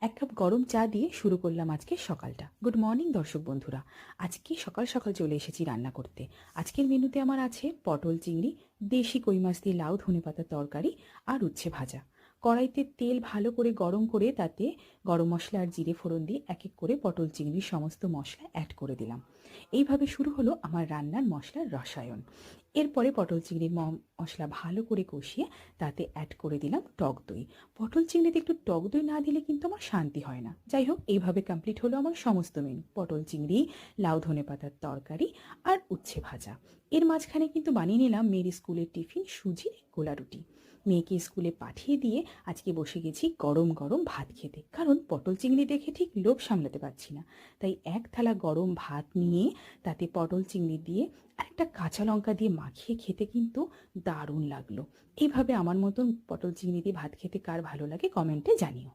এক কাপ গরম চা দিয়ে শুরু করলাম আজকে সকালটা। গুড মর্নিং দর্শক বন্ধুরা। আজকে সকাল সকাল চলে এসেছি রান্না করতে। আজকের মেনুতে আমার আছে পটল চিংড়ি, দেশি কই মাছ দিয়ে লাউ ধনেপাতার তরকারি আর উচ্ছে ভাজা। কড়াইতে তেল ভালো করে গরম করে তাতে গরম মশলা আর জিরে ফোড়ন দিয়ে এক এক করে পটল চিংড়ির সমস্ত মশলা অ্যাড করে দিলাম। এইভাবে শুরু হলো আমার রান্নার মশলার রসায়ন। এরপরে পটল চিংড়ির মশলা ভালো করে কষিয়ে তাতে অ্যাড করে দিলাম টক দই। পটল চিংড়িতে একটু টক দই না দিলে কিন্তু আমার শান্তি হয় না। যাই হোক, এইভাবে কমপ্লিট হলো আমার সমস্ত মেনু। পটল চিংড়ি, লাউ ধনেপাতার তরকারি আর উচ্ছে ভাজা। এর মাঝখানে কিন্তু বানিয়ে নিলাম মেয়ের স্কুলের টিফিন সুজির গোলা রুটি। মেয়েকে স্কুলে পাঠিয়ে দিয়ে আজকে বসে গেছি গরম গরম ভাত খেতে, কারণ পটল চিংড়ি দেখে ঠিক লোভ সামলাতে পারছি না। তাই এক থালা গরম ভাত নিয়ে তাতে পটল চিংড়ি দিয়ে আর একটা কাঁচা লঙ্কা দিয়ে মাখিয়ে খেতে কিন্তু দারুণ লাগলো। এইভাবে আমার মতন পটল চিংড়ি দিয়ে ভাত খেতে কার ভালো লাগে কমেন্টে জানিও।